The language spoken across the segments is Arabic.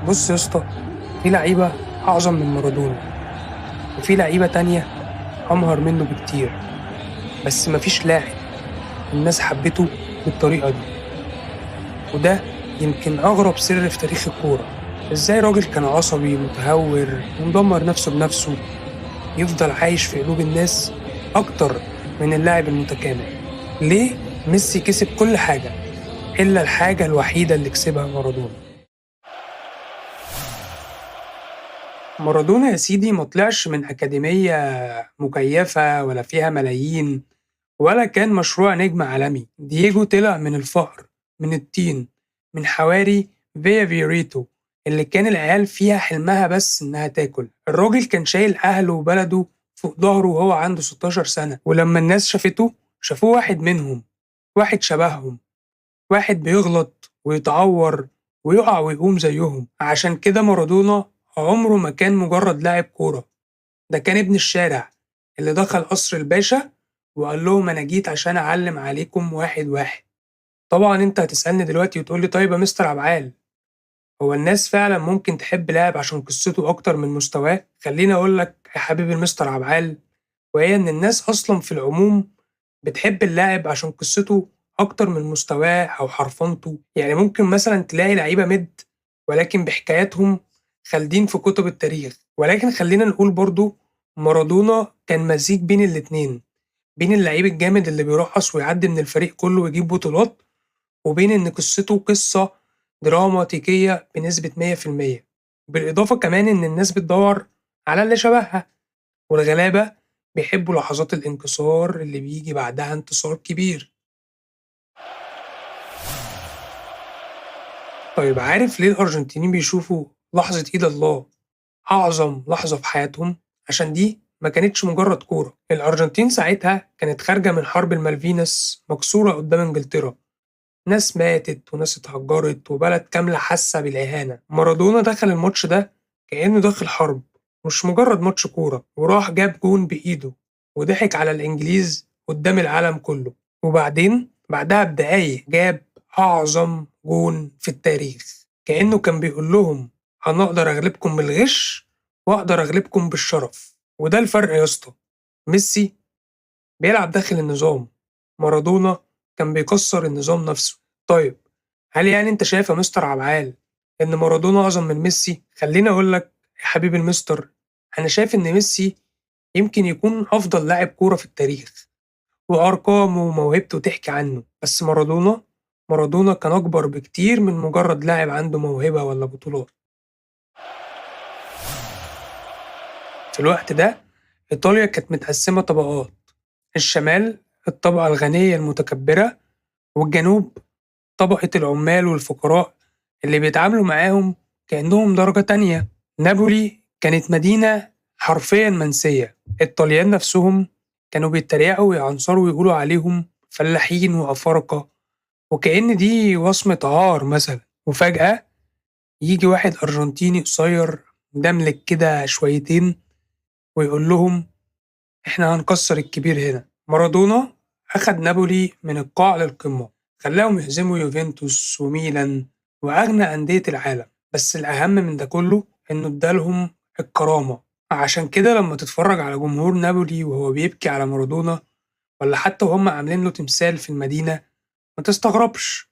بص يا اسطى، في لعيبة أعظم من مارادونا، وفي لعيبة تانية أمهر منه بكتير. بس مفيش لاعب الناس حبته بالطريقة دي، وده يمكن أغرب سر في تاريخ الكورة. إزاي راجل كان عصبي متهور ومدمر نفسه بنفسه يفضل عايش في قلوب الناس أكتر من اللاعب المتكامل؟ ليه ميسي كسب كل حاجة إلا الحاجة الوحيدة اللي كسبها مارادونا؟ مارادونا يا سيدي ما طلعش من أكاديمية مكيفة ولا فيها ملايين، ولا كان مشروع نجم عالمي. دييجو طلع من الفقر، من الطين، من حواري فيا فيوريتو اللي كان العيال فيها حلمها بس إنها تاكل. الراجل كان شايل أهله وبلده فوق ظهره وهو عنده 16 سنة، ولما الناس شافته شافوه واحد منهم، واحد شبههم، واحد بيغلط ويتعور ويقع ويقوم زيهم. عشان كده مارادونا عمره ما كان مجرد لاعب كورة، ده كان ابن الشارع اللي دخل قصر الباشا وقال لهم أنا جيت عشان أعلم عليكم واحد واحد. طبعا أنت هتسألني دلوقتي وتقول لي طيب يا مستر عبعال، هو الناس فعلا ممكن تحب لاعب عشان قصته أكتر من مستواه؟ خليني أقول لك يا حبيبي المستر عبعال، وهي إن الناس أصلا في العموم بتحب اللاعب عشان قصته أكتر من مستواه أو حرفنته. يعني ممكن مثلا تلاقي لعيبة مد ولكن بحكاياتهم خالدين في كتب التاريخ. ولكن خلينا نقول برضو مارادونا كان مزيج بين الاتنين، بين اللعيب الجامد اللي بيرقص ويعدي من الفريق كله ويجيب بطولات، وبين إن قصته قصة دراماتيكية بنسبة 100%. بالإضافة كمان إن الناس بتدور على اللي شبهها، والغلابة بيحبوا لحظات الانكسار اللي بيجي بعدها انتصار كبير. طيب عارف ليه الأرجنتينيين بيشوفوا لحظة إيد الله أعظم لحظة في حياتهم؟ عشان دي ما كانتش مجرد كورة. الأرجنتين ساعتها كانت خارجة من حرب المالفينس مكسورة قدام إنجلترا، ناس ماتت وناس اتهجرت وبلد كاملة حاسة بالإهانة. مارادونا دخل الماتش ده كأنه داخل حرب، مش مجرد ماتش كورة، وراح جاب جون بإيده وضحك على الإنجليز قدام العالم كله. وبعدين بعدها بدقايق جاب أعظم جون في التاريخ، كأنه كان بيقول لهم أنا أقدر أغلبكم بالغش وأقدر أغلبكم بالشرف. وده الفرق يا اسطى، ميسي بيلعب داخل النظام، مارادونا كان بيكسر النظام نفسه. طيب هل يعني انت شايف يا مستر عبعال ان مارادونا اعظم من ميسي؟ خليني اقول لك يا حبيبي المستر، انا شايف ان ميسي يمكن يكون افضل لاعب كورة في التاريخ، وارقامه وموهبته تحكي عنه. بس مارادونا كان اكبر بكتير من مجرد لاعب عنده موهبة ولا بطولات. في الوقت ده ايطاليا كانت متقسمة طبقات، الشمال الطبقة الغنية المتكبرة، والجنوب طبقة العمال والفقراء اللي بيتعاملوا معاهم كأنهم درجة تانية. نابولي كانت مدينة حرفيا منسية، الطليان نفسهم كانوا بيتريقوا ويعنصروا ويقولوا عليهم فلاحين وأفارقة، وكأن دي وصمة عار مثلا. وفجأة يجي واحد أرجنتيني قصير دملك كده شويتين ويقول لهم إحنا هنكسر الكبير هنا. مارادونا أخد نابولي من القاع للقمة، خلاهم يهزموا يوفنتوس وميلان وأغنى أندية العالم. بس الأهم من ده كله إنه ادالهم الكرامة. عشان كده لما تتفرج على جمهور نابولي وهو بيبكي على مارادونا، ولا حتى وهم عاملين له تمثال في المدينة، ما تستغربش،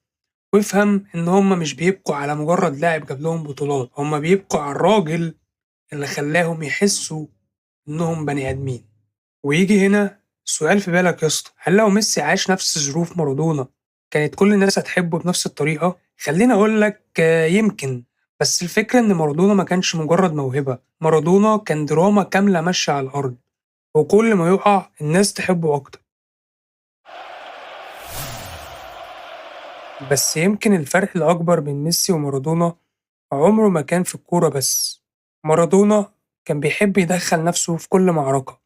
وافهم إن هم مش بيبكوا على مجرد لاعب جاب لهم بطولات، هم بيبكوا على الراجل اللي خلاهم يحسوا إنهم بني آدمين. ويجي هنا سؤال في بالك يا اسطى، هل لو ميسي عاش نفس ظروف مارادونا كانت كل الناس هتحبه بنفس الطريقة؟ خليني أقول لك يمكن. بس الفكرة إن مارادونا ما كانش مجرد موهبة، مارادونا كان دراما كاملة ماشية على الأرض، وكل ما يقع الناس تحبه أكتر. بس يمكن الفرق الأكبر بين ميسي ومارادونا عمره ما كان في الكورة بس. مارادونا كان بيحب يدخل نفسه في كل معركة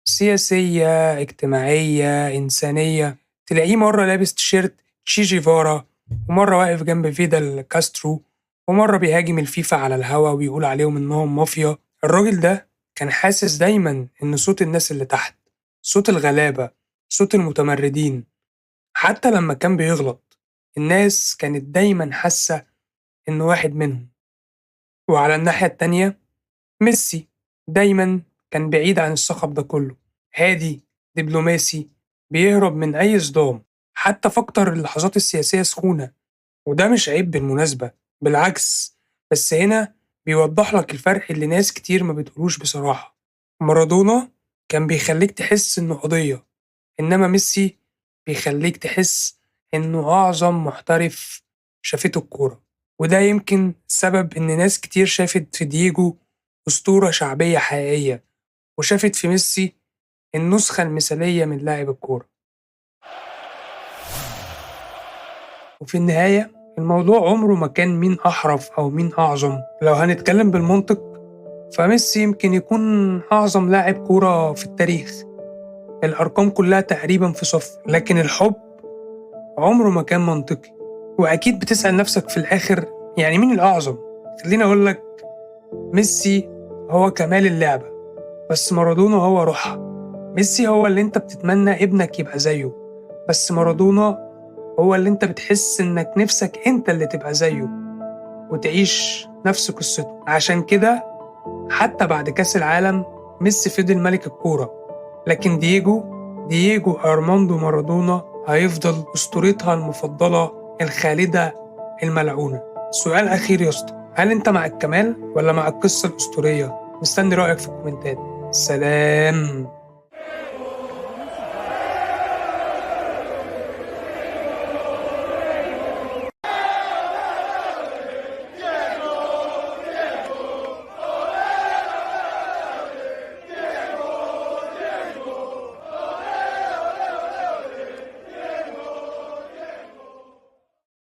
سياسية اجتماعية إنسانية. تلاقيه مرة لابس تيشيرت تشي جيفارا، ومرة واقف جنب فيدال كاسترو، ومرة بيهاجم الفيفا على الهوا ويقول عليهم إنهم مافيا. الراجل ده كان حاسس دايما إن صوت الناس اللي تحت، صوت الغلابة، صوت المتمردين. حتى لما كان بيغلط الناس كانت دايما حاسة إنه واحد منهم. وعلى الناحية التانية ميسي دايما كان بعيد عن الصخب ده كله، هادي، دبلوماسي، بيهرب من أي صدام، حتى في أكتر اللحظات السياسية سخونة. وده مش عيب بالمناسبة، بالعكس، بس هنا بيوضح لك الفرق اللي ناس كتير ما بتقولوش بصراحة. مارادونا كان بيخليك تحس إنه قضية، إنما ميسي بيخليك تحس إنه أعظم محترف شافته الكورة. وده يمكن سبب إن ناس كتير شافت في دييجو أسطورة شعبية حقيقية، وشافت في ميسي النسخة المثالية من لاعب الكورة. وفي النهاية الموضوع عمره ما كان مين أحرف أو مين أعظم. لو هنتكلم بالمنطق فميسي يمكن يكون أعظم لاعب كورة في التاريخ، الأرقام كلها تقريبا في صف، لكن الحب عمره ما كان منطقي. وأكيد بتسأل نفسك في الآخر يعني مين الأعظم؟ خليني أقول لك، ميسي هو كمال اللعبة، بس مارادونا هو روحها. ميسي هو اللي انت بتتمنى ابنك يبقى زيه، بس مارادونا هو اللي انت بتحس انك نفسك انت اللي تبقى زيه وتعيش نفس قصته. عشان كده حتى بعد كأس العالم ميسي فضل ملك الكورة، لكن دييجو أرماندو مارادونا هيفضل أسطورتها المفضلة الخالدة الملعونة. سؤال أخير يا اسطى، هل أنت مع الكمال ولا مع القصة الأسطورية؟ مستني رأيك في الكومنتات. سلام.